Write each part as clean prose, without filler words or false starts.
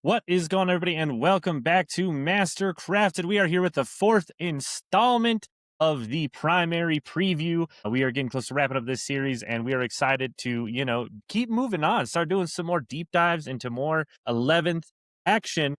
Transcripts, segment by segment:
What is going on, everybody, and welcome back to Master Crafted. We are here with the fourth installment of the primary preview. We are getting close to wrapping up this series, and we are excited to, keep moving on, start doing some more deep dives into more 11th action.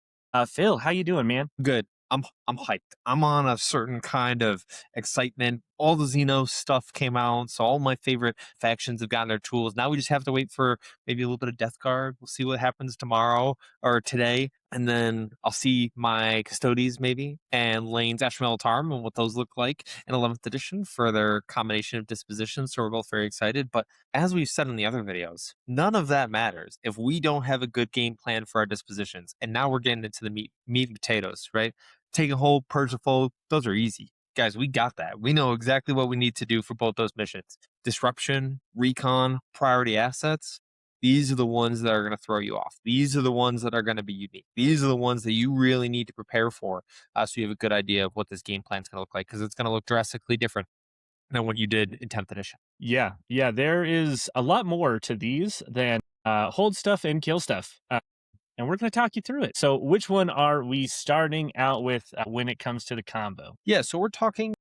Phil, how you doing, man? Good. I'm hyped. I'm on a certain kind of excitement. All the Xeno stuff came out, so all my favorite factions have gotten their tools. Now we just have to wait for maybe a little bit of Death Guard. We'll see what happens tomorrow or today, and then I'll see my Custodes maybe and Lane's Ashmeltarm and what those look like in 11th edition for their combination of dispositions. So we're both very excited. But as we've said in the other videos, none of that matters if we don't have a good game plan for our dispositions. And now we're getting into the meat and potatoes, right? Take a hold, purge the foe, those are easy. Guys, we got that. We know exactly what we need to do for both those missions. Disruption, recon, priority assets. These are the ones that are going to throw you off. These are the ones that are going to be unique. These are the ones that you really need to prepare for, so you have a good idea of what this game plan is going to look like, because it's going to look drastically different than what you did in 10th edition. Yeah, there is a lot more to these than hold stuff and kill stuff. And we're going to talk you through it. So which one are we starting out with when it comes to the combo? Yeah, so we're talking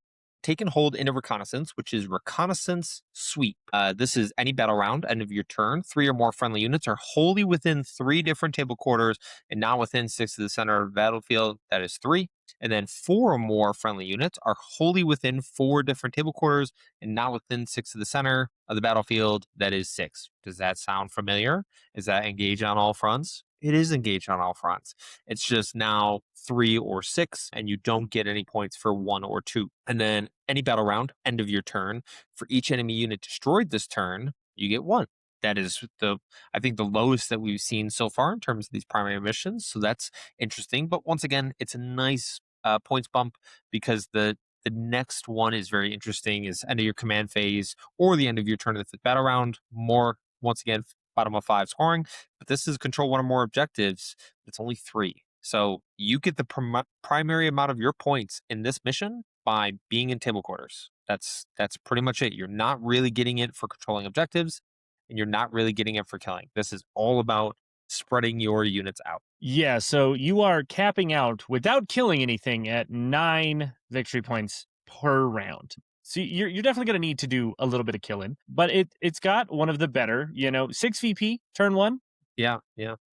take and hold into Reconnaissance, which is Reconnaissance Sweep. This is any battle round, end of your turn. 3 or more friendly units are wholly within 3 different table quarters and not within 6 of the center of the battlefield. That is 3. And then 4 or more friendly units are wholly within 4 different table quarters and not within 6 of the center of the battlefield. That is 6. Does that sound familiar? Is that engage on all fronts? It is engaged on all fronts. It's just now 3 or 6, and you don't get any points for 1 or 2. And then any battle round, end of your turn, for each enemy unit destroyed this turn, you get 1. That is I think the lowest that we've seen so far in terms of these primary missions. So that's interesting. But once again, it's a nice points bump, because the next one is very interesting, is end of your command phase or the end of your turn of the 5th battle round. More, once again, bottom of 5 scoring, but this is control 1 or more objectives. It's only 3. So you get the primary amount of your points in this mission by being in table quarters. That's pretty much it. You're not really getting it for controlling objectives, and you're not really getting it for killing. This is all about spreading your units out. Yeah, so you are capping out without killing anything at 9 victory points per round. So you're definitely going to need to do a little bit of killing, but it's got one of the better, 6 VP turn 1. Yeah.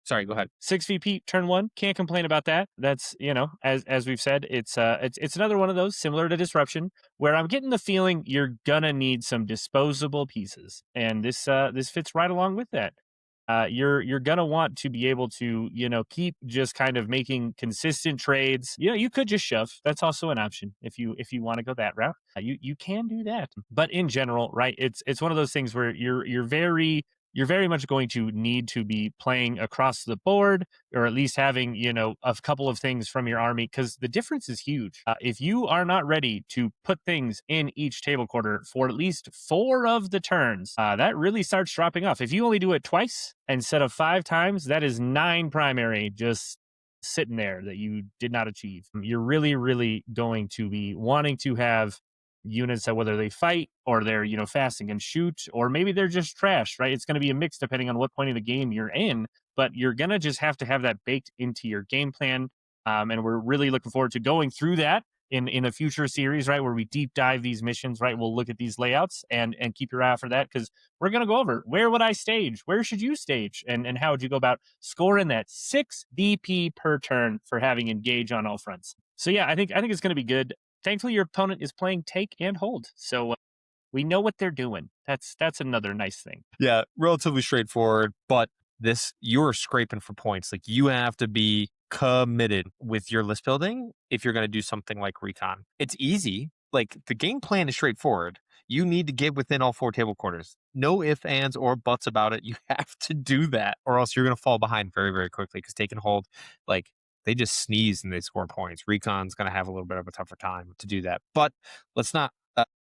Sorry, go ahead. 6 VP turn 1. Can't complain about that. That's, as we've said, it's another one of those similar to Disruption, where I'm getting the feeling you're gonna need some disposable pieces, and this fits right along with that. You're gonna want to be able to keep just kind of making consistent trades. You could just shove. That's also an option if you want to go that route. You can do that. But in general, right? It's one of those things where you're very much going to need to be playing across the board, or at least having a couple of things from your army, because the difference is huge. If you are not ready to put things in each table quarter for at least 4 of the turns, that really starts dropping off. If you only do it twice instead of 5 times, that is 9 primary just sitting there that you did not achieve. You're really going to be wanting to have units that, whether they fight or they're fast and can shoot, or maybe they're just trash, right? It's going to be a mix depending on what point of the game you're in, but you're going to just have to have that baked into your game plan. And we're really looking forward to going through that in a future series, right, where we deep dive these missions, right? We'll look at these layouts and keep your eye out for that, because we're going to go over where would I stage, where should you stage, and how would you go about scoring that 6 DP per turn for having engage on all fronts. So yeah, I think it's going to be good. Thankfully, your opponent is playing take and hold, so we know what they're doing. That's another nice thing. Yeah, relatively straightforward, but you're scraping for points. Like, you have to be committed with your list building if you're going to do something like recon. It's easy. Like, the game plan is straightforward. You need to get within all 4 table quarters. No ifs, ands, or buts about it. You have to do that, or else you're going to fall behind very, very quickly, because take and hold, like, they just sneeze and they score points. Recon's going to have a little bit of a tougher time to do that. But let's not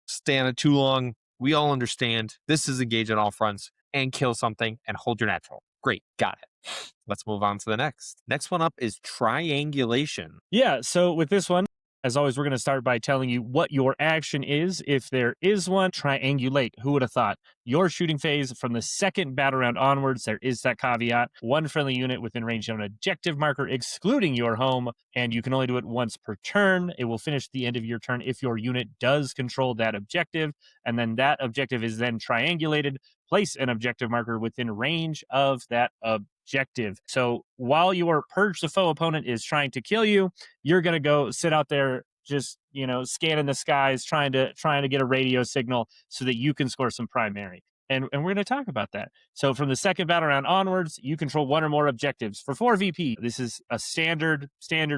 stay on it too long. We all understand this is engage on all fronts and kill something and hold your natural. Great, got it. Let's move on to the next. Next one up is Triangulation. Yeah, so with this one, As always, we're going to start by telling you what your action is. If there is one, triangulate. Who would have thought? Your shooting phase from the second battle round onwards, there is that caveat. One friendly unit within range of an objective marker, excluding your home, and you can only do it once per turn. It will finish the end of your turn if your unit does control that objective, and then that objective is then triangulated. Place an objective marker within range of that objective. So while your purge the foe opponent is trying to kill you, you're going to go sit out there just scanning the skies, trying to get a radio signal so that you can score some primary. And we're going to talk about that. So from the second battle round onwards, you control one or more objectives for 4 VP. This is a standard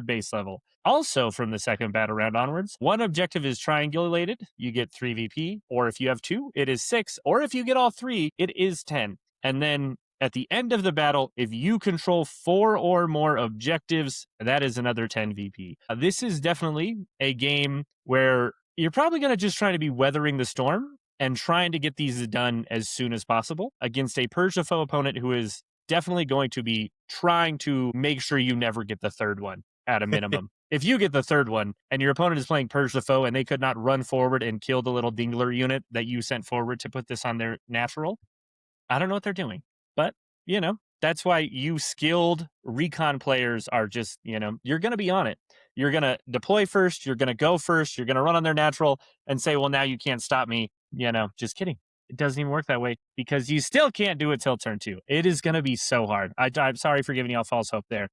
base level. Also from the second battle round onwards, one objective is triangulated, you get 3 VP, or if you have 2, it is 6, or if you get all 3, it is 10. And then at the end of the battle, if you control 4 or more objectives, that is another 10 VP. This is definitely a game where you're probably going to just try to be weathering the storm and trying to get these done as soon as possible against a Purge the Foe opponent who is definitely going to be trying to make sure you never get the third one at a minimum. If you get the third one and your opponent is playing Purge the Foe and they could not run forward and kill the little dingler unit that you sent forward to put this on their natural, I don't know what they're doing. But, that's why you skilled recon players are just, you're going to be on it. You're going to deploy first. You're going to go first. You're going to run on their natural and say, well, now you can't stop me. Just kidding. It doesn't even work that way because you still can't do it till turn 2. It is going to be so hard. I'm sorry for giving y'all false hope there.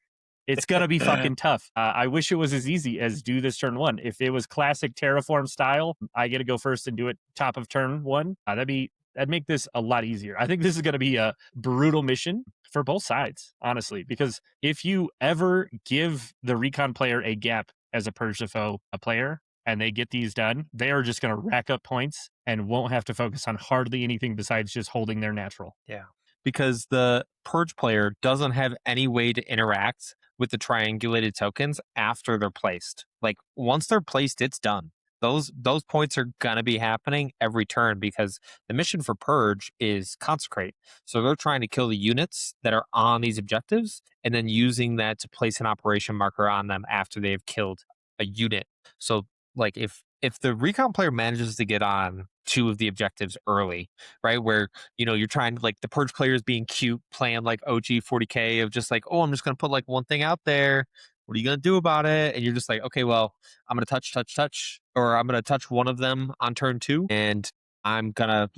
It's going to be fucking tough. I wish it was as easy as do this turn 1. If it was classic Terraform style, I get to go first and do it top of turn 1. That'd make this a lot easier. I think this is going to be a brutal mission for both sides, honestly, because if you ever give the recon player a gap as a Purge the Foe player and they get these done, they are just going to rack up points and won't have to focus on hardly anything besides just holding their natural. Yeah, because the Purge player doesn't have any way to interact with the triangulated tokens after they're placed. Like once they're placed, it's done. Those points are gonna be happening every turn because the mission for Purge is consecrate. So they're trying to kill the units that are on these objectives and then using that to place an operation marker on them after they've killed a unit. So like if the recon player manages to get on 2 of the objectives early, right? Where you're trying to, like, the Purge player is being cute, playing like OG 40k of just like, oh, I'm just gonna put like one thing out there. What are you gonna do about it? And you're just like, okay, well, I'm gonna touch, or I'm gonna touch one of them on turn 2, and I'm gonna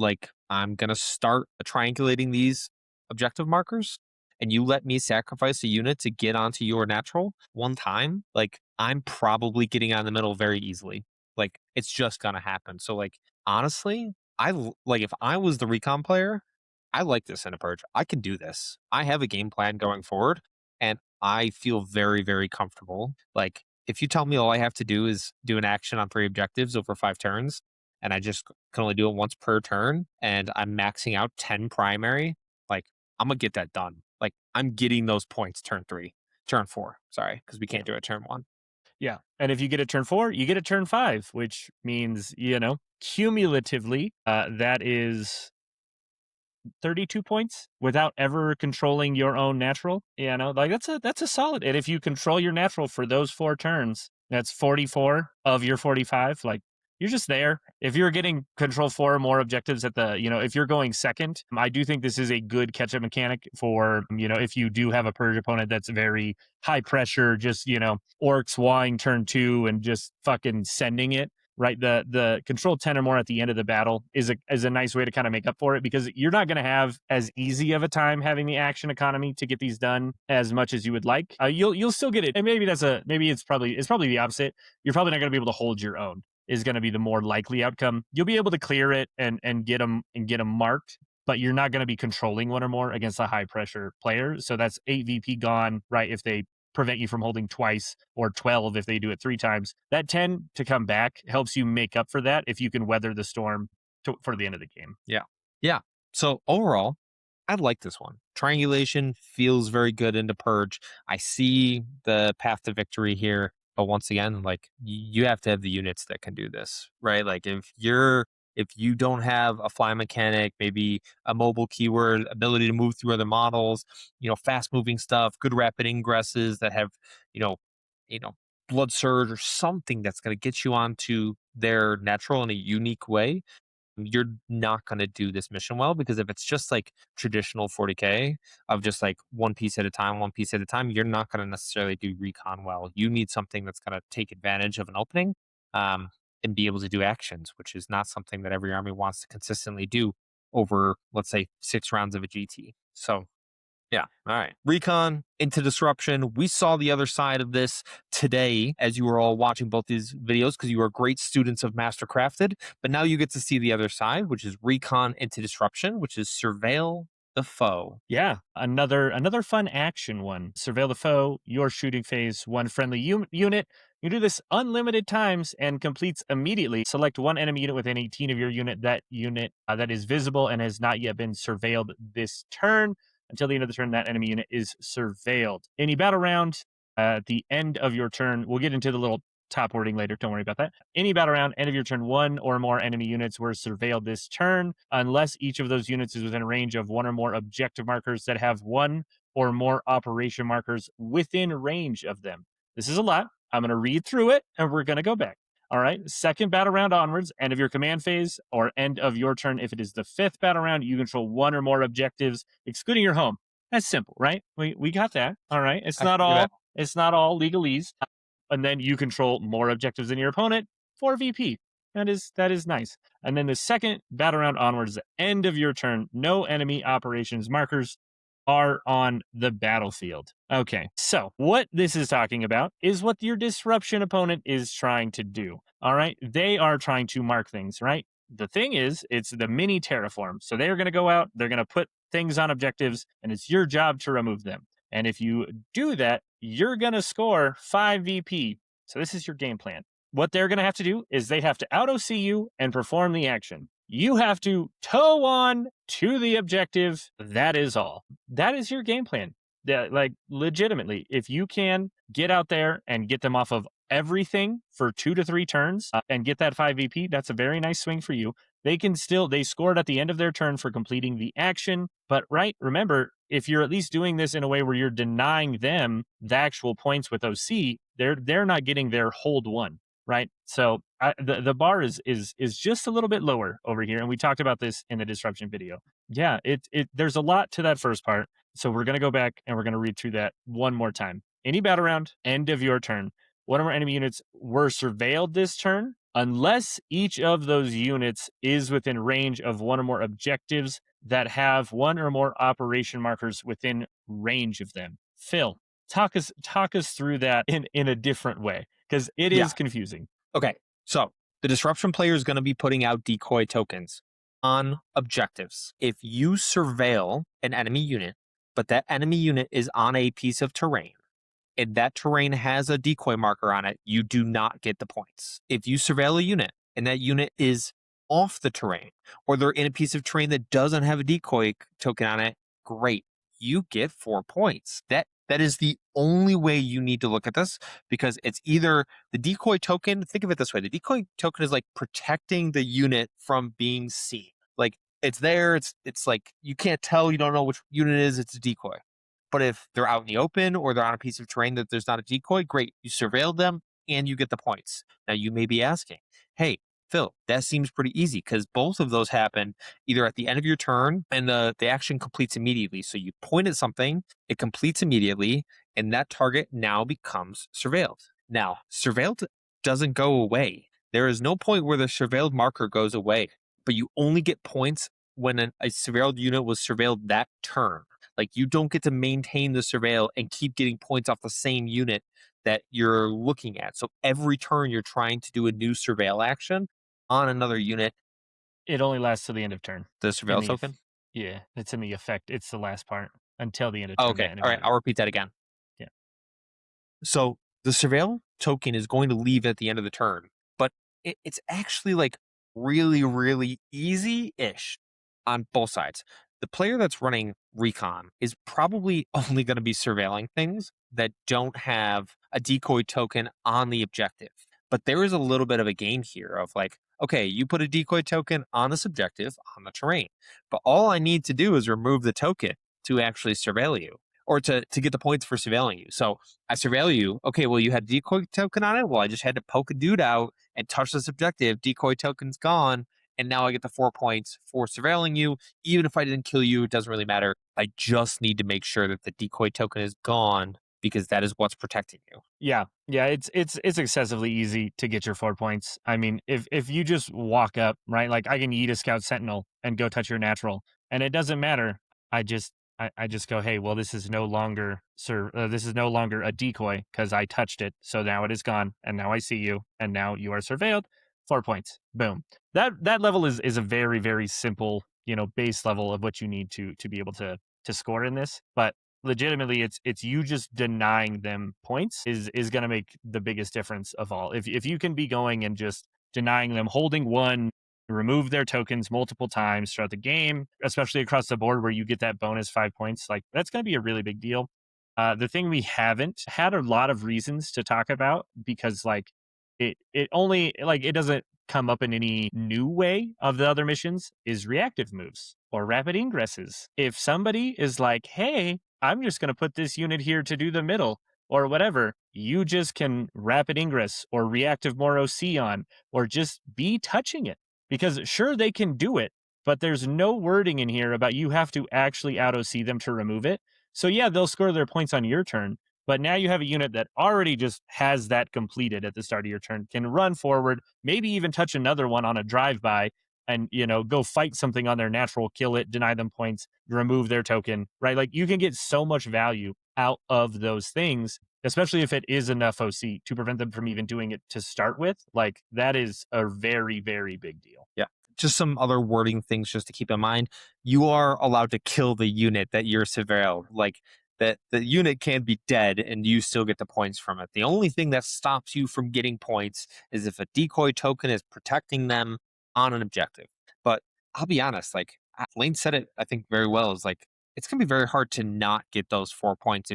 start triangulating these objective markers. And you let me sacrifice a unit to get onto your natural one time, like I'm probably getting on the middle very easily. Like it's just gonna happen. So like honestly, like if I was the recon player, I like this in a Purge. I can do this. I have a game plan going forward, and I feel very, very comfortable. Like if you tell me all I have to do is do an action on 3 objectives over 5 turns, and I just can only do it once per turn, and I'm maxing out 10 primary, like I'm gonna get that done. Like I'm getting those points turn 4. Sorry, because we can't do it turn 1. Yeah. And if you get a turn 4, you get a turn 5, which means, cumulatively, that is 32 points without ever controlling your own natural. Like that's a solid. And if you control your natural for those 4 turns, that's 44 of your 45. Like you're just there. If you're getting control 4 or more objectives at the, if you're going second, I do think this is a good catch up mechanic for, if you do have a Purge opponent that's very high pressure, just, orcs wine turn 2 and just fucking sending it. Right, the control 10 or more at the end of the battle is a nice way to kind of make up for it, because you're not going to have as easy of a time having the action economy to get these done as much as you would like. You'll still get it, and maybe it's probably the opposite. You're probably not going to be able to hold your own. Is going to be the more likely outcome. You'll be able to clear it and get them marked, but you're not going to be controlling one or more against a high pressure player. So that's 8 VP gone, right? If they prevent you from holding twice, or 12 if they do it 3 times. That 10 to come back helps you make up for that if you can weather the storm for the end of the game. Yeah. So overall, I like this one. Triangulation feels very good into Purge. I see the path to victory here, but once again, like you have to have the units that can do this, right? Like if you don't have a fly mechanic, maybe a mobile keyword, ability to move through other models, fast moving stuff, good rapid ingresses that have, you know, blood surge or something that's going to get you onto their natural in a unique way, you're not going to do this mission well, because if it's just like traditional 40k of just like one piece at a time, you're not going to necessarily do recon well. You need something that's going to take advantage of an opening, um, and be able to do actions, which is not something that every army wants to consistently do over, let's say, 6 rounds of a GT. So yeah. All right. Recon into disruption. We saw the other side of this today as you were all watching both these videos, because you were great students of Mastercrafted. But now you get to see the other side, which is recon into disruption, which is surveil the foe. Yeah, another fun action one. Surveil the foe. Your shooting phase, one friendly unit. You do this unlimited times and completes immediately. Select one enemy unit within 18 of your unit. That unit that is visible and has not yet been surveilled this turn. Until the end of the turn, that enemy unit is surveilled. Any battle round, at the end of your turn, we'll get into the little top wording later. Don't worry about that. Any battle round, end of your turn, one or more enemy units were surveilled this turn, unless each of those units is within range of one or more objective markers that have one or more operation markers within range of them. This is a lot. I'm going to read through it and we're going to go back. All right. Second battle round onwards, end of your command phase or end of your turn. If it is the fifth battle round, you control one or more objectives, excluding your home. That's simple, right? We got that. All right. I can do that. It's not all legalese. And then you control more objectives than your opponent for VP. That is nice. And then the second battle round onwards, the end of your turn, no enemy operations markers are on the battlefield. Okay, so what this is talking about is what your disruption opponent is trying to do. All right, they are trying to mark things, right? The thing is, it's the mini terraform. So they're going to go out, they're going to put things on objectives, and it's your job to remove them. And if you do that, you're going to score 5 VP. So this is your game plan. What they're going to have to do is they have to auto see you and perform the action. You have to tow on to the objective. That is all. That is your game plan. That, like, legitimately, if you can get out there and get them off of everything for 2 to 3 turns and get that 5 VP, that's a very nice swing for you. They scored at the end of their turn for completing the action. But right, remember, if you're at least doing this in a way where you're denying them the actual points with OC, they're not getting their hold one, right? So the bar is just a little bit lower over here, and we talked about this in the disruption video. Yeah, there's a lot to that first part. So we're gonna go back and we're gonna read through that one more time. Any battle round, end of your turn. One of our enemy units were surveilled this turn, unless each of those units is within range of one or more objectives that have one or more operation markers within range of them. Phil, talk us through that in a different way, because it Yeah. is confusing. Okay. So the disruption player is going to be putting out decoy tokens on objectives. If you surveil an enemy unit, but that enemy unit is on a piece of terrain, and that terrain has a decoy marker on it, you do not get the points. If you surveil a unit and that unit is off the terrain, or they're in a piece of terrain that doesn't have a decoy token on it, great. You get 4 points. That is the only way you need to look at this, because it's either the decoy token. Think of it this way: the decoy token is like protecting the unit from being seen. Like, it's there. It's like you can't tell. You don't know which unit it is. It's a decoy. But if they're out in the open or they're on a piece of terrain that there's not a decoy, great. You surveilled them and you get the points. Now you may be asking, hey, Phil, that seems pretty easy, because both of those happen either at the end of your turn and the action completes immediately. So you point at something, it completes immediately, and that target now becomes surveilled. Now, surveilled doesn't go away. There is no point where the surveilled marker goes away, but you only get points when a surveilled unit was surveilled that turn. Like, you don't get to maintain the surveil and keep getting points off the same unit that you're looking at. So every turn you're trying to do a new surveil action on another unit. It only lasts to the end of turn. The surveil token? Yeah, it's in the effect. It's the last part until the end of Oh, turn. okay. All right. I'll repeat that again. Yeah. So the surveil token is going to leave at the end of the turn, but it's actually like really, really easy-ish on both sides. The player that's running recon is probably only going to be surveilling things that don't have a decoy token on the objective. But there is a little bit of a gain here of like, okay, you put a decoy token on this objective on the terrain, but all I need to do is remove the token to actually surveil you. or to get the points for surveilling you. So I surveil you. Okay, well, you had decoy token on it. Well, I just had to poke a dude out and touch this objective. Decoy token's gone. And now I get the 4 points for surveilling you. Even if I didn't kill you, it doesn't really matter. I just need to make sure that the decoy token is gone because that is what's protecting you. Yeah, yeah, it's excessively easy to get your 4 points. I mean, if you just walk up, right? Like I can eat a scout sentinel and go touch your natural, and it doesn't matter. I just go, hey, well, this is no longer this is no longer a decoy because I touched it, so now it is gone, and now I see you, and now you are surveilled. 4 points, boom. That level is a very very simple, base level of what you need to be able to score in this, but legitimately it's you just denying them points is going to make the biggest difference of all. If you can be going and just denying them holding one, remove their tokens multiple times throughout the game, especially across the board where you get that bonus 5 points, like that's going to be a really big deal. The thing we haven't had a lot of reasons to talk about because like it only like it doesn't come up in any new way of the other missions is reactive moves or rapid ingresses. If somebody is like, hey, I'm just going to put this unit here to do the middle or whatever, you just can rapid ingress or reactive more OC on or just be touching it. Because sure, they can do it, but there's no wording in here about you have to actually out OC them to remove it. So yeah, they'll score their points on your turn, but now you have a unit that already just has that completed at the start of your turn, can run forward, maybe even touch another one on a drive-by and, go fight something on their natural, kill it, deny them points, remove their token, right? Like you can get so much value out of those things, especially if it is enough OC to prevent them from even doing it to start with. Like that is a very, very big deal. Yeah. Just some other wording things just to keep in mind. You are allowed to kill the unit that you're surveilled. Like that the unit can be dead and you still get the points from it. The only thing that stops you from getting points is if a decoy token is protecting them on an objective. But I'll be honest, like Lane said it, I think very well, is like it's gonna be very hard to not get those 4 points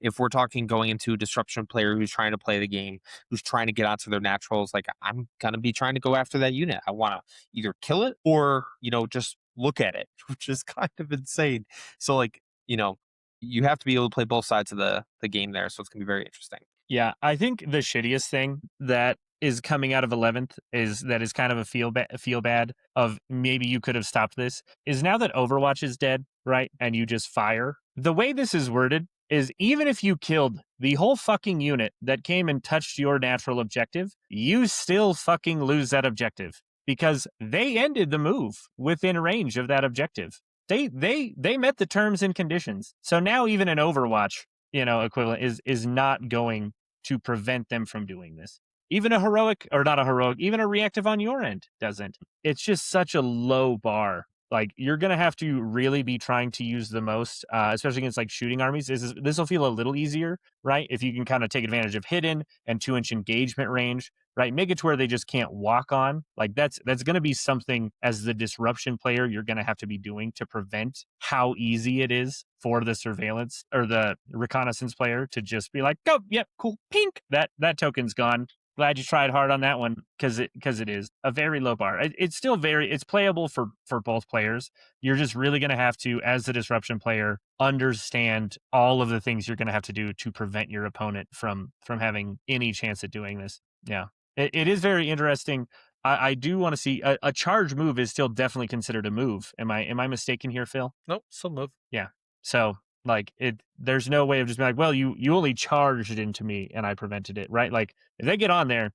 if we're talking going into a disruption player who's trying to play the game, who's trying to get onto their naturals. Like I'm gonna be trying to go after that unit. I want to either kill it or just look at it, which is kind of insane. So like you have to be able to play both sides of the game there. So it's gonna be very interesting. Yeah, I think the shittiest thing that is coming out of 11th is that is kind of a feel bad of maybe you could have stopped this is now that Overwatch is dead, right? And you just fire. The way this is worded is even if you killed the whole fucking unit that came and touched your natural objective, you still fucking lose that objective because they ended the move within range of that objective. They met the terms and conditions. So now even an Overwatch equivalent is not going to prevent them from doing this. Even a heroic, or not a heroic, even a reactive on your end doesn't. It's just such a low bar. Like you're gonna have to really be trying to use the most, especially against like shooting armies. This will feel a little easier, right? If you can kind of take advantage of hidden and 2-inch engagement range, right? Make it to where they just can't walk on. Like that's going to be something as the disruption player you're going to have to be doing to prevent how easy it is for the surveillance or the reconnaissance player to just be like, go, yep, cool, pink. That token's gone. Glad you tried hard on that one because it is a very low bar. It's still it's playable for both players. You're just really going to have to, as the disruption player, understand all of the things you're going to have to do to prevent your opponent from having any chance at doing this. Yeah. It is very interesting. I do want to see a charge move is still definitely considered a move. Am I mistaken here, Phil? Nope, still move. Yeah. So like there's no way of just being like, well, you only charged into me and I prevented it, right? Like if they get on there,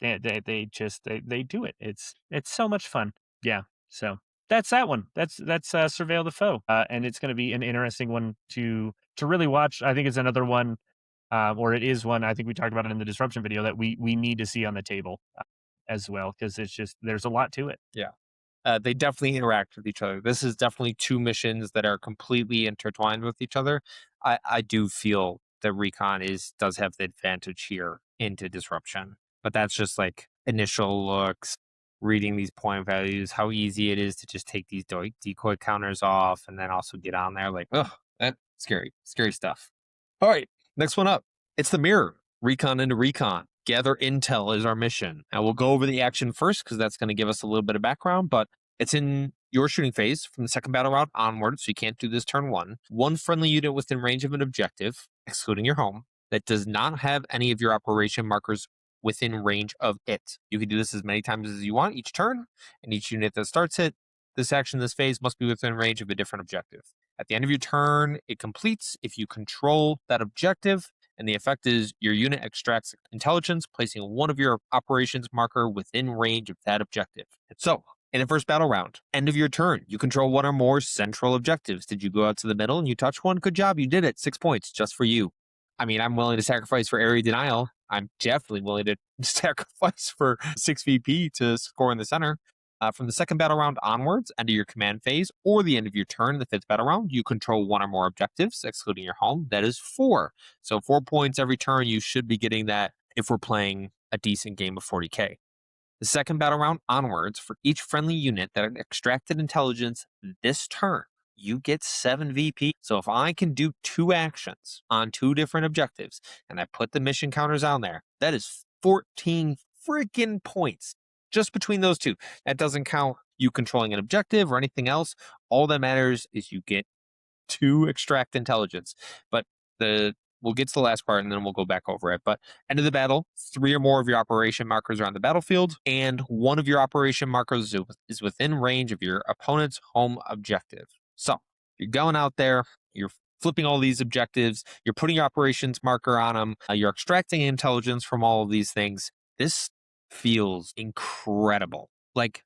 they just they do it. It's so much fun. Yeah. So that's that one. That's Surveil the Foe, and it's going to be an interesting one to really watch. I think it's another one or it is one, I think we talked about it in the disruption video, that we need to see on the table as well, because it's just, there's a lot to it. Yeah. They definitely interact with each other. This is definitely two missions that are completely intertwined with each other. I do feel that Recon does have the advantage here into disruption, but that's just like initial looks, reading these point values, how easy it is to just take these decoy counters off and then also get on there. Like, oh, that's scary stuff. All right, next one up. It's the mirror. Recon into Recon. Gather intel is our mission. Now we'll go over the action first because that's going to give us a little bit of background, but it's in your shooting phase from the second battle round onward, so you can't do this turn one friendly unit within range of an objective, excluding your home, that does not have any of your operation markers within range of it. You can do this as many times as you want each turn, and each unit that starts it, this action, this phase, must be within range of a different objective. At the end of your turn, it completes if you control that objective, and the effect is your unit extracts intelligence, placing one of your operations marker within range of that objective. So, in the first battle round, end of your turn, you control one or more central objectives. Did you go out to the middle and you touch one? Good job, you did it. 6 points just for you. I mean, I'm willing to sacrifice for area denial. I'm definitely willing to sacrifice for 6 VP to score in the center. From the second battle round onwards, end of your command phase, or the end of your turn, the fifth battle round, you control one or more objectives, excluding your home. That is 4. So 4 points every turn. You should be getting that if we're playing a decent game of 40k. The second battle round onwards, for each friendly unit that extracted intelligence this turn, you get 7 VP. So if I can do 2 actions on 2 different objectives and I put the mission counters on there, that is 14 freaking points just between those 2. That doesn't count you controlling an objective or anything else. All that matters is you get 2 extract intelligence. But we'll get to the last part and then we'll go back over it. But end of the battle, 3 or more of your operation markers are on the battlefield, and one of your operation markers is within range of your opponent's home objective. So you're going out there, you're flipping all these objectives, you're putting your operations marker on them, you're extracting intelligence from all of these things. This feels incredible. Like,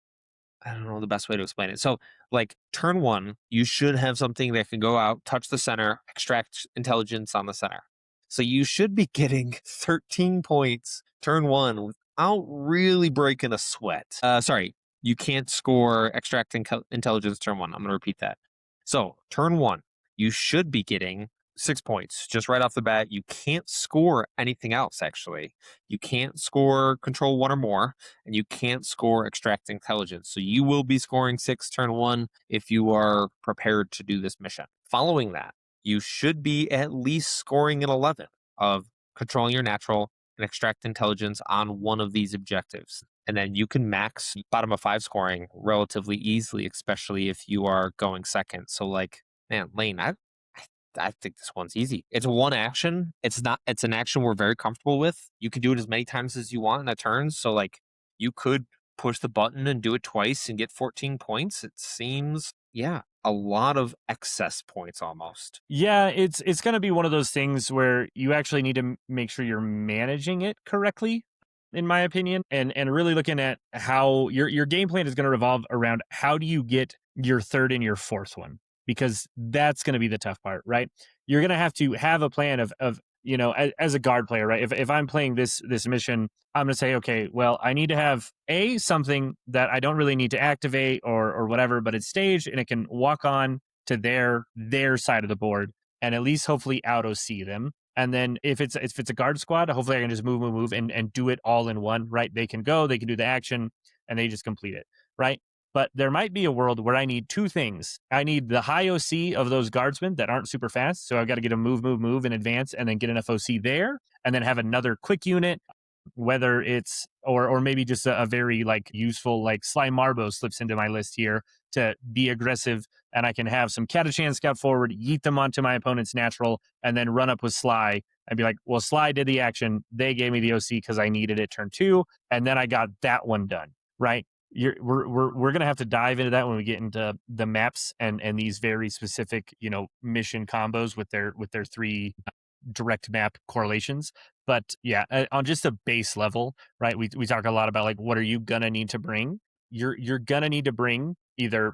I don't know the best way to explain it. So, like, turn 1, you should have something that can go out, touch the center, extract intelligence on the center. So you should be getting 13 points turn 1 without really breaking a sweat. Sorry, you can't score extract intelligence turn 1. I'm going to repeat that. So, turn 1, you should be getting 6 points just right off the bat. You can't score anything else, actually. You can't score control 1 or more, and you can't score extract intelligence. So you will be scoring 6 turn 1 if you are prepared to do this mission. Following that, you should be at least scoring an 11 of controlling your natural and extract intelligence on one of these objectives. And then you can max bottom of 5 scoring relatively easily, especially if you are going second. So, like, man, Lane, I think this one's easy. It's one action. It's an action we're very comfortable with. You can do it as many times as you want in a turn. So, like, you could push the button and do it twice and get 14 points. It seems, yeah, a lot of excess points almost. Yeah, it's going to be one of those things where you actually need to make sure you're managing it correctly, in my opinion, and really looking at how your game plan is going to revolve around how do you get your third and your fourth one, because that's going to be the tough part, right? You're going to have a plan of as a guard player, right? If I'm playing this mission, I'm going to say, okay, well, I need to have something that I don't really need to activate or whatever, but it's staged and it can walk on to their side of the board and at least hopefully out OC them. And then if it's a guard squad, hopefully I can just move and do it all in one, right? They can do the action and they just complete it, right? But there might be a world where I need 2 things. I need the high OC of those guardsmen that aren't super fast. So I've got to get a move in advance and then get enough OC there and then have another quick unit, whether it's or maybe just a very like useful like Sly Marbo slips into my list here to be aggressive, and I can have some Catachan scout forward, yeet them onto my opponent's natural, and then run up with Sly and be like, well, Sly did the action. They gave me the OC because I needed it turn 2, and then I got that one done, right? We're gonna have to dive into that when we get into the maps and these very specific mission combos with their 3 direct map correlations. But yeah, on just a base level, right? We talk a lot about like what are you gonna need to bring? You're gonna need to bring either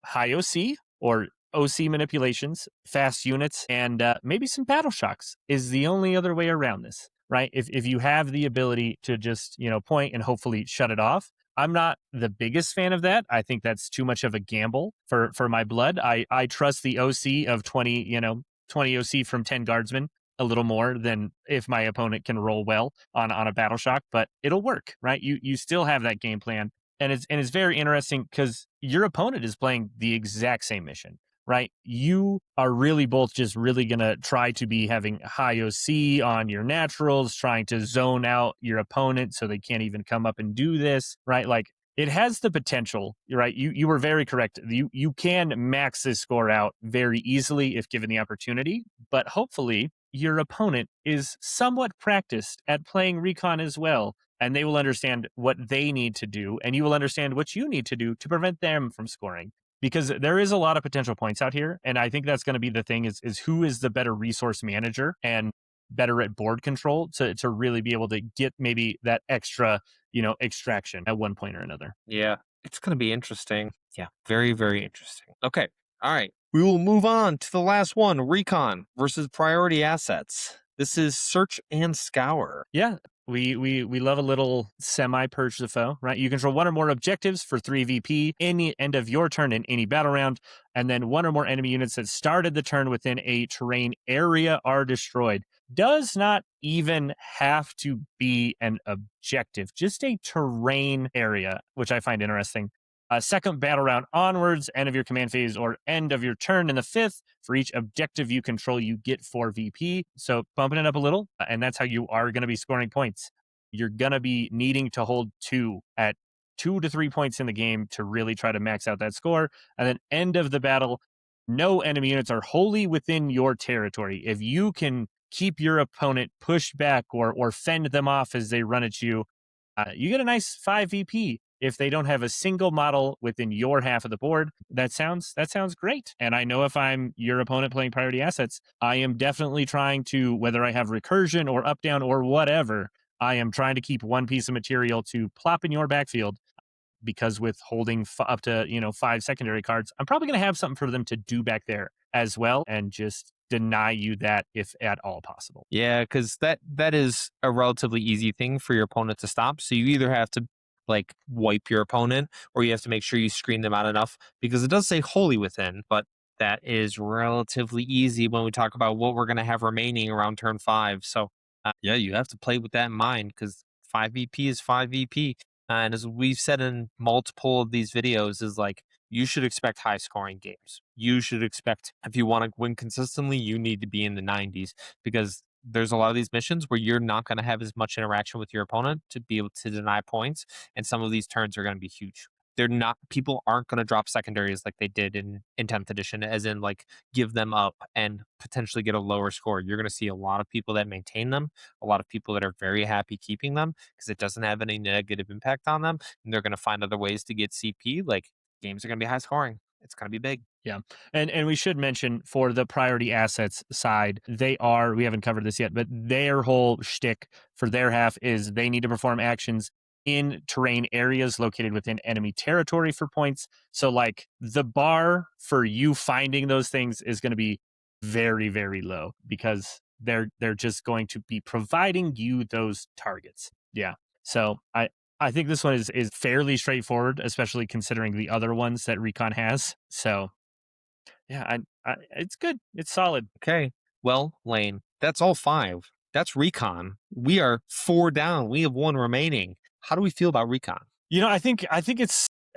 high OC or OC manipulations, fast units, and maybe some battle shocks is the only other way around this, right? If you have the ability to just point and hopefully shut it off. I'm not the biggest fan of that. I think that's too much of a gamble for my blood. I trust the OC of 20 OC from 10 guardsmen a little more than if my opponent can roll well on a battle shock, but it'll work, right? You still have that game plan. And it's very interesting because your opponent is playing the exact same mission, right? You are really both just really going to try to be having high OC on your naturals, trying to zone out your opponent so they can't even come up and do this, right? Like It has the potential. You're right. You were very correct. You can max this score out very easily if given the opportunity, but hopefully your opponent is somewhat practiced at playing recon as well, and they will understand what they need to do, and you will understand what you need to do to prevent them from scoring. Because there is a lot of potential points out here, and I think that's going to be the thing is who is the better resource manager and better at board control to really be able to get maybe that extra extraction at one point or another. Yeah, it's going to be interesting. Yeah, very, very interesting. Okay. All right. We will move on to the last one, recon versus priority assets. This is search and scour. Yeah, we love a little semi purge the foe, right? You control one or more objectives for 3 VP any end of your turn in any battle round, and then one or more enemy units that started the turn within a terrain area are destroyed. Does not even have to be an objective, just a terrain area, which I find interesting. Second battle round onwards, end of your command phase or end of your turn in the fifth. For each objective you control, you get 4 VP. So bumping it up a little, and that's how you are going to be scoring points. You're going to be needing to hold 2 at 2 to 3 points in the game to really try to max out that score. And then end of the battle, no enemy units are wholly within your territory. If you can keep your opponent pushed back or fend them off as they run at you, you get a nice 5 VP. If they don't have a single model within your half of the board, that sounds great. And I know if I'm your opponent playing priority assets, I am definitely trying to, whether I have recursion or up down or whatever, I am trying to keep one piece of material to plop in your backfield, because with holding up to 5 secondary cards, I'm probably going to have something for them to do back there as well, and just deny you that if at all possible. Yeah, because that is a relatively easy thing for your opponent to stop. So you either have to like wipe your opponent, or you have to make sure you screen them out enough, because it does say wholly within, but that is relatively easy when we talk about what we're going to have remaining around turn 5. So yeah, you have to play with that in mind, because 5 VP is 5 VP. And as we've said in multiple of these videos, is like you should expect high scoring games. You should expect, if you want to win consistently, you need to be in the 90s, because there's a lot of these missions where you're not going to have as much interaction with your opponent to be able to deny points. And some of these turns are going to be huge. They're not, people aren't going to drop secondaries like they did in 10th edition, as in like give them up and potentially get a lower score. You're going to see a lot of people that maintain them, a lot of people that are very happy keeping them because it doesn't have any negative impact on them. And they're going to find other ways to get CP. Like games are going to be high scoring. It's going to be big. Yeah. And we should mention for the priority assets side, we haven't covered this yet, but their whole shtick for their half is they need to perform actions in terrain areas located within enemy territory for points. So like the bar for you finding those things is going to be very, very low, because they're just going to be providing you those targets. Yeah. So I think this one is fairly straightforward, especially considering the other ones that Recon has. So yeah, it's good. It's solid. Okay. Well, Lane, that's all 5. That's recon. We are 4 down. We have 1 remaining. How do we feel about recon? I think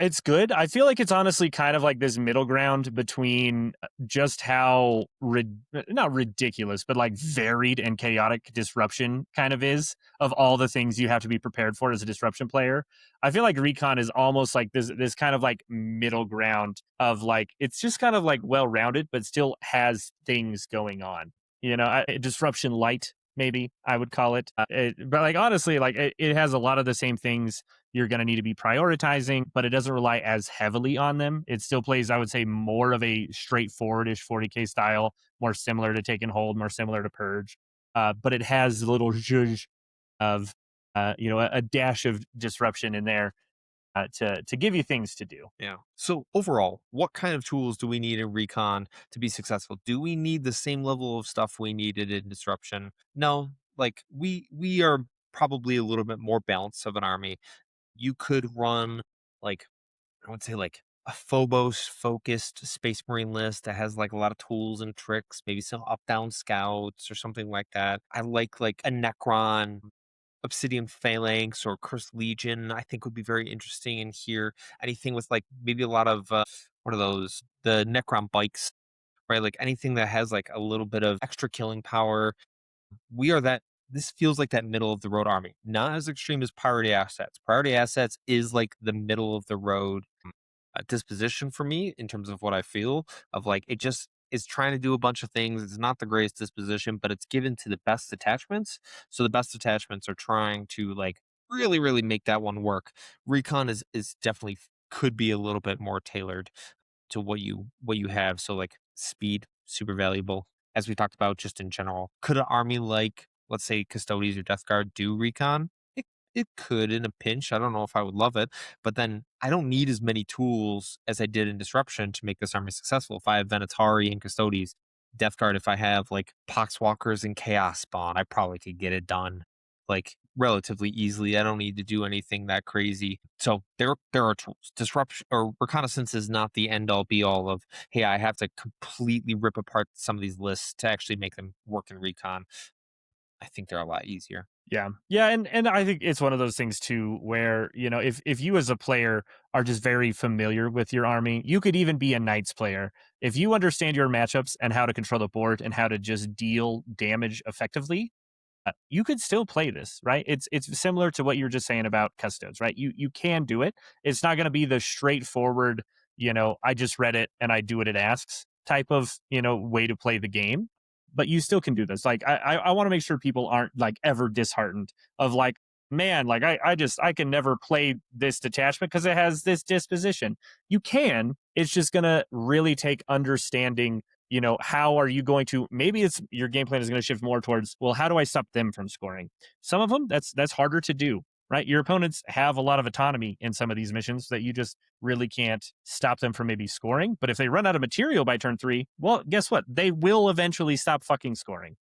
it's good. I feel like it's honestly kind of like this middle ground between just how not ridiculous, but like varied and chaotic disruption kind of is, of all the things you have to be prepared for as a disruption player. I feel like recon is almost like this kind of like middle ground of like it's just kind of like well rounded, but still has things going on. Disruption light, maybe I would call it. But like honestly, like it has a lot of the same things you're going to need to be prioritizing, but it doesn't rely as heavily on them. It still plays, I would say, more of a straightforwardish 40k style, more similar to Take and Hold, more similar to Purge. But it has a little zhuzh of, a dash of disruption in there to give you things to do. Yeah. So overall, what kind of tools do we need in recon to be successful? Do we need the same level of stuff we needed in disruption? No. Like we are probably a little bit more balanced of an army. You could run like, I would say like a Phobos focused Space Marine list that has like a lot of tools and tricks, maybe some up down scouts or something like that. I like a Necron, Obsidian Phalanx, or Cursed Legion. I think would be very interesting in here. Anything with like maybe a lot of what are those? The Necron bikes, right? Like anything that has like a little bit of extra killing power. We are that this feels like that middle of the road army, not as extreme as priority assets. Priority assets is like the middle of the road disposition for me in terms of what I feel of like it just is trying to do a bunch of things. It's not the greatest disposition, but it's given to the best attachments. So the best attachments are trying to like really, really make that one work. Recon is definitely could be a little bit more tailored to what you have. So like speed, super valuable. As we talked about just in general. Could an army like let's say Custodes or Death Guard do recon? It could in a pinch. I don't know if I would love it, but then I don't need as many tools as I did in Disruption to make this army successful. If I have Venatari and Custodes, Death Guard, if I have like Poxwalkers and Chaos Spawn, I probably could get it done like relatively easily. I don't need to do anything that crazy. So there are tools. Disruption or Reconnaissance is not the end all be all of hey, I have to completely rip apart some of these lists to actually make them work in recon. I think they're a lot easier. Yeah. Yeah, and I think it's one of those things too where, if you as a player are just very familiar with your army, you could even be a Knights player. If you understand your matchups and how to control the board and how to just deal damage effectively, you could still play this, right? It's similar to what you were just saying about custodes, right? You can do it. It's not going to be the straightforward, I just read it and I do what it asks type of, way to play the game. But you still can do this. Like I want to make sure people aren't like ever disheartened of like, man, like I can never play this detachment because it has this disposition. You can. It's just gonna really take understanding, how are you going to, maybe it's your game plan is going to shift more towards, well, how do I stop them from scoring? Some of them that's harder to do, right? Your opponents have a lot of autonomy in some of these missions that you just really can't stop them from maybe scoring. But if they run out of material by turn 3, well, guess what? They will eventually stop fucking scoring.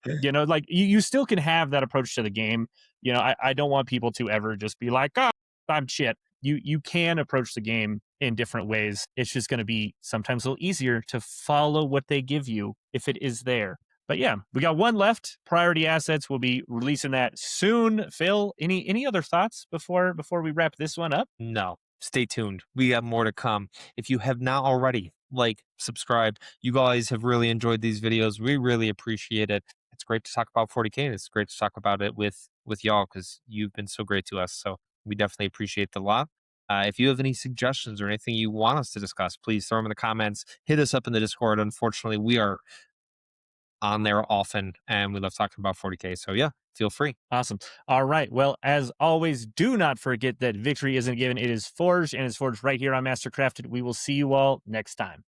Like you still can have that approach to the game. I don't want people to ever just be like, oh, I'm shit. You can approach the game in different ways. It's just going to be sometimes a little easier to follow what they give you if it is there. But yeah, we got one left. Priority assets. We'll be releasing that soon. Phil, any other thoughts before we wrap this one up? No, stay tuned. We got more to come. If you have not already, like, subscribe. You guys have really enjoyed these videos. We really appreciate it. It's great to talk about 40k, and it's great to talk about it with y'all because you've been so great to us. So we definitely appreciate the lot. If you have any suggestions or anything you want us to discuss, please throw them in the comments. Hit us up in the Discord. Unfortunately, we are on there often, and we love talking about 40k. So yeah, feel free. Awesome. All right. Well, as always, do not forget that victory isn't given, it is forged, and it's forged right here on Mastercrafted. We will see you all next time.